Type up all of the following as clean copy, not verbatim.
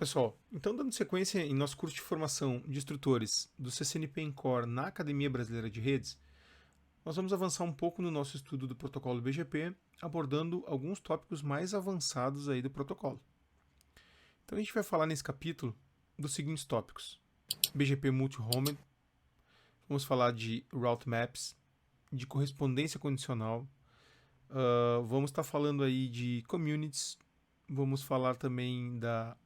Pessoal, então dando sequência em nosso curso de formação de instrutores do CCNP Encore na Academia Brasileira de Redes, nós vamos avançar um pouco no nosso estudo do protocolo BGP, abordando alguns tópicos mais avançados aí do protocolo. Então a gente vai falar nesse capítulo dos seguintes tópicos: BGP multi-homed, vamos falar de route maps, de correspondência condicional, vamos estar falando aí de communities, vamos falar também da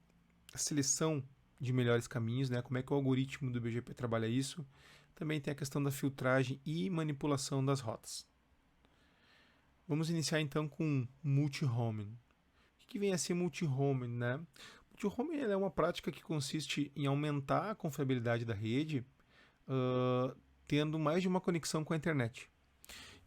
seleção de melhores caminhos, né? Como é que o algoritmo do BGP trabalha isso. Também tem a questão da filtragem e manipulação das rotas. Vamos iniciar então com multi-homing. O que vem a ser multi-homing, né? Multi-homing é uma prática que consiste em aumentar a confiabilidade da rede, tendo mais de uma conexão com a internet.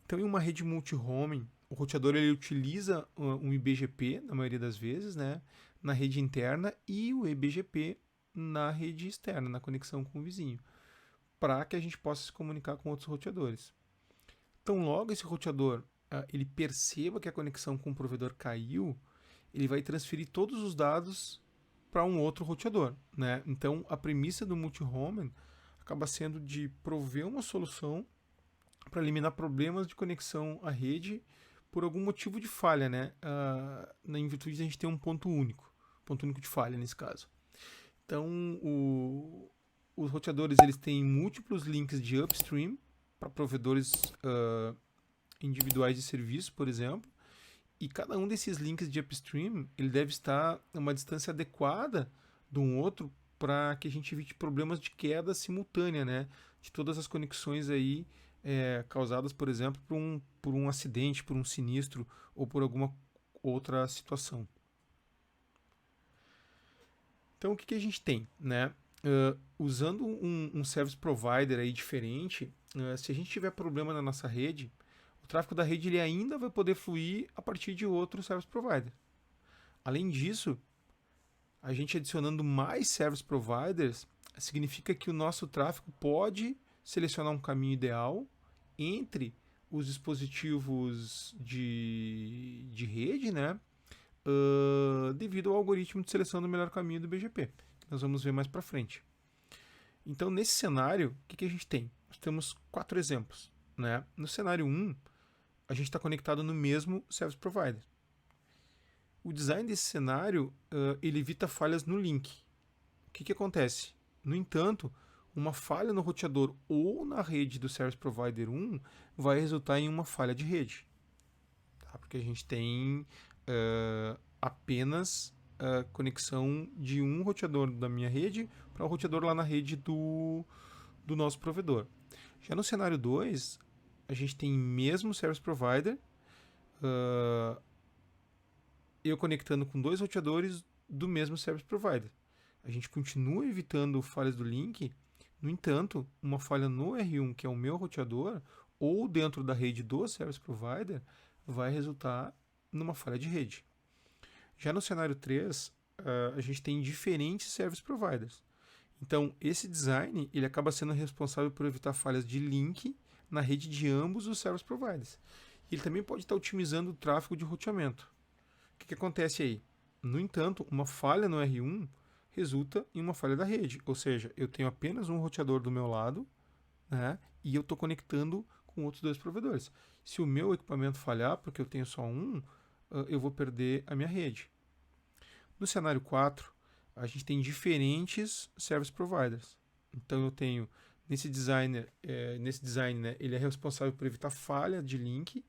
Então, em uma rede multi-homing, o roteador ele utiliza um IBGP, na maioria das vezes, né, na rede interna, e o eBGP na rede externa, na conexão com o vizinho, para que a gente possa se comunicar com outros roteadores. Então, logo esse roteador ele perceba que a conexão com o provedor caiu, ele vai transferir todos os dados para um outro roteador, né? Então, a premissa do multi-homing acaba sendo de prover uma solução para eliminar problemas de conexão à rede por algum motivo de falha, né? Em virtude de a gente ter um ponto único de falha nesse caso. Então, os roteadores eles têm múltiplos links de upstream para provedores individuais de serviço, por exemplo, e cada um desses links de upstream ele deve estar a uma distância adequada de um outro para que a gente evite problemas de queda simultânea, né? De todas as conexões aí causadas, por exemplo, por um acidente, por um sinistro ou por alguma outra situação. Então, o que a gente tem, né? Usando um service provider aí diferente, se a gente tiver problema na nossa rede, o tráfego da rede ele ainda vai poder fluir a partir de outro service provider. Além disso, a gente adicionando mais service providers significa que o nosso tráfego pode selecionar um caminho ideal entre os dispositivos de rede, né? Devido ao algoritmo de seleção do melhor caminho do BGP, que nós vamos ver mais para frente. Então, nesse cenário, o que a gente tem? Nós temos 4 exemplos. Né? No cenário 1, a gente está conectado no mesmo service provider. O design desse cenário ele evita falhas no link. O que acontece? No entanto, uma falha no roteador ou na rede do Service Provider 1 vai resultar em uma falha de rede. Tá? Porque a gente tem apenas a conexão de um roteador da minha rede para o roteador lá na rede do nosso provedor. Já no cenário 2, a gente tem mesmo Service Provider, eu conectando com 2 roteadores do mesmo Service Provider. A gente continua evitando falhas do link, no entanto, uma falha no R1, que é o meu roteador, ou dentro da rede do Service Provider, vai resultar numa falha de rede. Já no cenário 3, a gente tem diferentes Service Providers. Então, esse design ele acaba sendo responsável por evitar falhas de link na rede de ambos os Service Providers. Ele também pode estar otimizando o tráfego de roteamento. O que acontece aí? No entanto, uma falha no R1 resulta em uma falha da rede, ou seja, eu tenho apenas um roteador do meu lado, né, e eu estou conectando com outros 2 provedores. Se o meu equipamento falhar, porque eu tenho só um, eu vou perder a minha rede. No cenário 4, a gente tem diferentes service providers. Então eu tenho nesse design, né, ele é responsável por evitar falha de link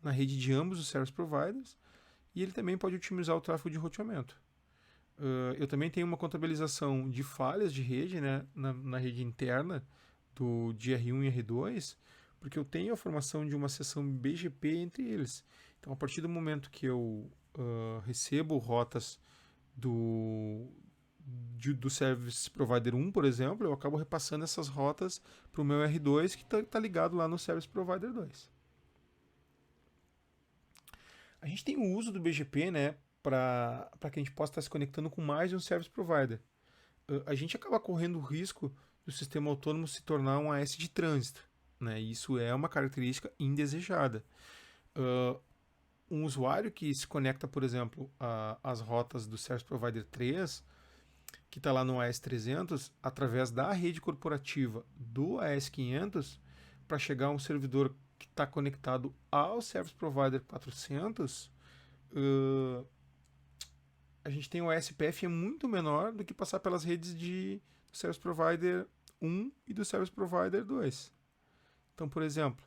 na rede de ambos os service providers, e ele também pode otimizar o tráfego de roteamento. Eu também tenho uma contabilização de falhas de rede, né, na rede interna de R1 e R2, porque eu tenho a formação de uma seção BGP entre eles. Então, a partir do momento que eu recebo rotas do Service Provider 1, por exemplo, eu acabo repassando essas rotas para o meu R2, que está ligado lá no Service Provider 2. A gente tem o uso do BGP, né, para que a gente possa estar se conectando com mais de um service provider. A gente acaba correndo o risco do sistema autônomo se tornar um AS de trânsito. Né? Isso é uma característica indesejada. Um usuário que se conecta, por exemplo, às rotas do Service Provider 3, que está lá no AS300 através da rede corporativa do AS500 para chegar a um servidor que está conectado ao Service Provider 400, a gente tem o ASPF é muito menor do que passar pelas redes do Service Provider 1 e do Service Provider 2. Então, por exemplo,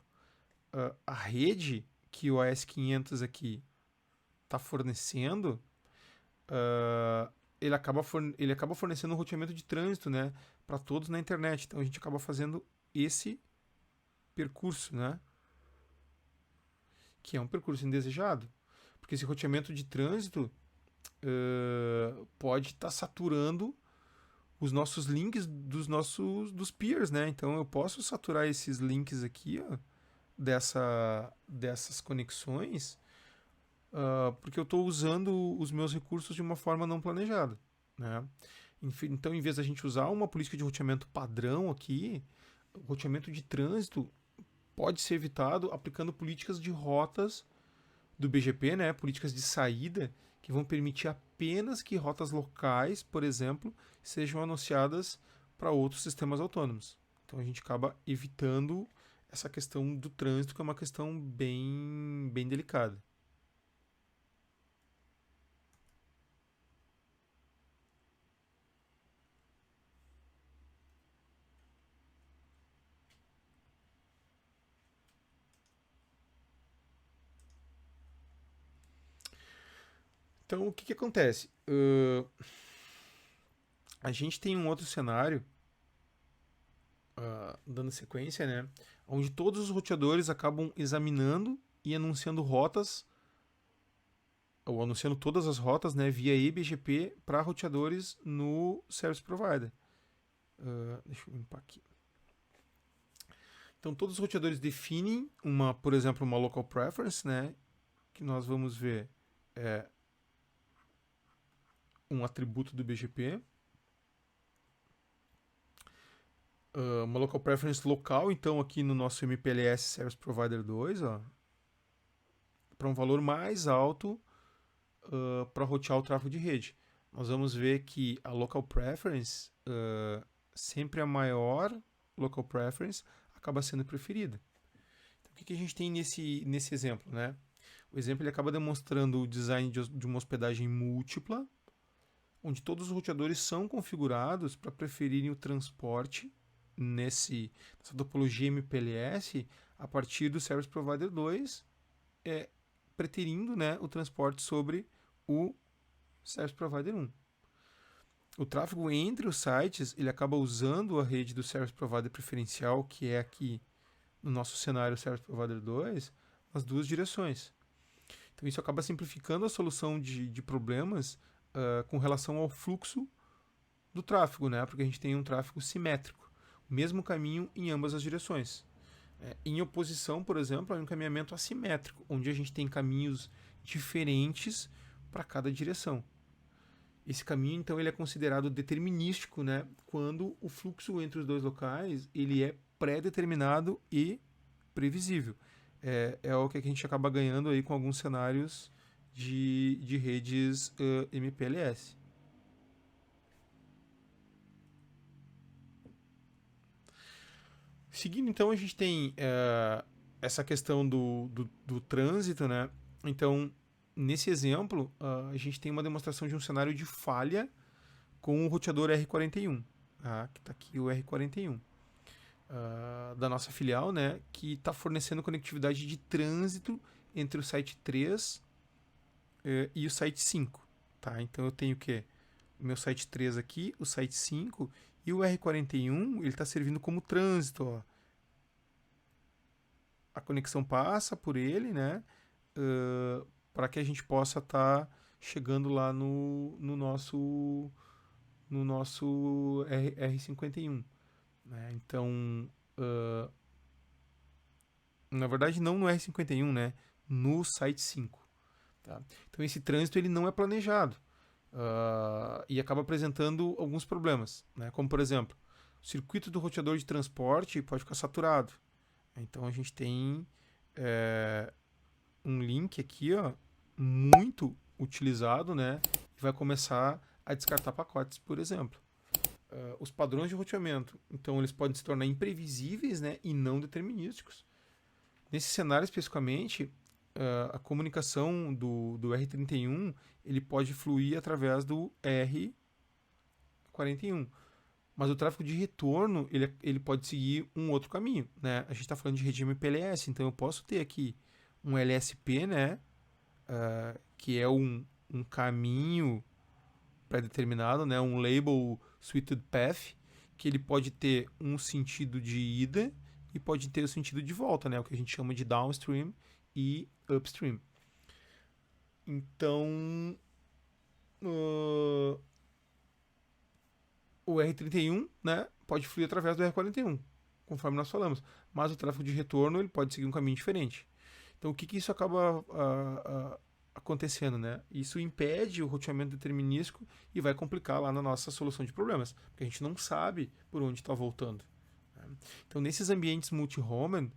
a rede que o AS500 aqui está fornecendo, ele acaba fornecendo um roteamento de trânsito, né, para todos na internet. Então a gente acaba fazendo esse percurso, né, que é um percurso indesejado, porque esse roteamento de trânsito pode estar saturando os nossos links dos peers, né? Então eu posso saturar esses links aqui, ó, dessas conexões, porque eu estou usando os meus recursos de uma forma não planejada, né? Então, em vez da gente usar uma política de roteamento padrão aqui, o roteamento de trânsito pode ser evitado aplicando políticas de rotas do BGP, né? Políticas de saída que vão permitir apenas que rotas locais, por exemplo, sejam anunciadas para outros sistemas autônomos. Então a gente acaba evitando essa questão do trânsito, que é uma questão bem delicada. Então o que acontece? A gente tem um outro cenário, dando sequência, né? Onde todos os roteadores acabam examinando e anunciando rotas, ou anunciando todas as rotas, né, via eBGP para roteadores no Service Provider. Deixa eu limpar aqui. Então todos os roteadores definem por exemplo, uma local preference, né, que nós vamos ver um atributo do BGP. Uma local preference local, então aqui no nosso MPLS Service Provider 2, para um valor mais alto para rotear o tráfego de rede. Nós vamos ver que a local preference, sempre a maior local preference, acaba sendo preferida. Então, o que a gente tem nesse exemplo, né? O exemplo ele acaba demonstrando o design de uma hospedagem múltipla, onde todos os roteadores são configurados para preferirem o transporte nessa topologia MPLS a partir do Service Provider 2, preterindo, né, o transporte sobre o Service Provider 1. O tráfego entre os sites ele acaba usando a rede do Service Provider preferencial, que é aqui no nosso cenário Service Provider 2, nas duas direções. Então isso acaba simplificando a solução de problemas com relação ao fluxo do tráfego, né? Porque a gente tem um tráfego simétrico, o mesmo caminho em ambas as direções. Em oposição, por exemplo, a um encaminhamento assimétrico, onde a gente tem caminhos diferentes para cada direção. Esse caminho, então, ele é considerado determinístico, né? Quando o fluxo entre os dois locais ele é pré-determinado e previsível. É o que a gente acaba ganhando aí com alguns cenários de redes MPLS. Seguindo, então, a gente tem essa questão do trânsito, né? Então, nesse exemplo, a gente tem uma demonstração de um cenário de falha com o roteador R41, tá? Que está aqui o R41, da nossa filial, né? Que está fornecendo conectividade de trânsito entre o site 3 e o site 5, tá? Então eu tenho o quê? O meu site 3 aqui, o site 5, e o R41 ele está servindo como trânsito, ó. A conexão passa por ele, né? Para que a gente possa estar chegando lá no nosso R51. Né? Então, na verdade, não no R51, né? No site 5. Tá? Então, esse trânsito ele não é planejado e acaba apresentando alguns problemas, né? Como, por exemplo, o circuito do roteador de transporte pode ficar saturado. Então, a gente tem um link aqui, ó, muito utilizado, né? E vai começar a descartar pacotes, por exemplo. Os padrões de roteamento, então eles podem se tornar imprevisíveis, né, e não determinísticos. Nesse cenário especificamente, a comunicação do R31 ele pode fluir através do R41, mas o tráfego de retorno ele pode seguir um outro caminho, né? A gente está falando de rede MPLS, então eu posso ter aqui um LSP, né, que é um caminho pré-determinado, né, um label suited path, que ele pode ter um sentido de ida e pode ter o sentido de volta, né, o que a gente chama de downstream e upstream. Então, o R31, né, pode fluir através do R41, conforme nós falamos, mas o tráfego de retorno ele pode seguir um caminho diferente. Então, o que isso acaba acontecendo, né? Isso impede o roteamento determinístico e vai complicar lá na nossa solução de problemas, porque a gente não sabe por onde está voltando. Né? Então, nesses ambientes multi-homen,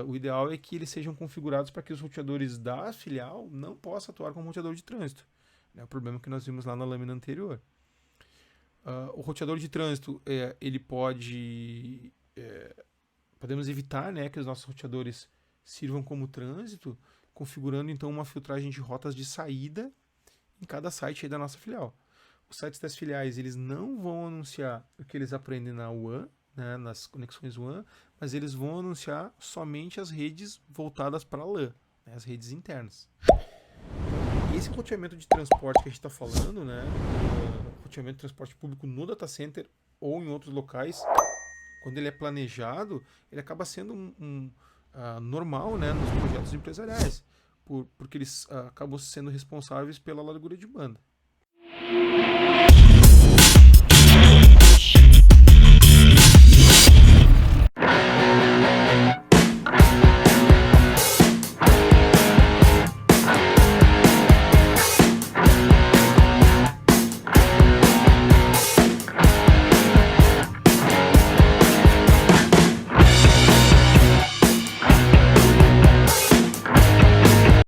o ideal é que eles sejam configurados para que os roteadores da filial não possam atuar como roteador de trânsito. É o problema que nós vimos lá na lâmina anterior. O roteador de trânsito, ele pode... podemos evitar, né, que os nossos roteadores sirvam como trânsito, configurando então uma filtragem de rotas de saída em cada site aí da nossa filial. Os sites das filiais eles não vão anunciar o que eles aprendem na WAN, né, nas conexões WAN, mas eles vão anunciar somente as redes voltadas para a LAN, né, as redes internas. Esse roteamento de transporte que a gente está falando, né, roteamento de transporte público no data center ou em outros locais, quando ele é planejado, ele acaba sendo normal, né, nos projetos empresariais, porque eles acabam sendo responsáveis pela largura de banda.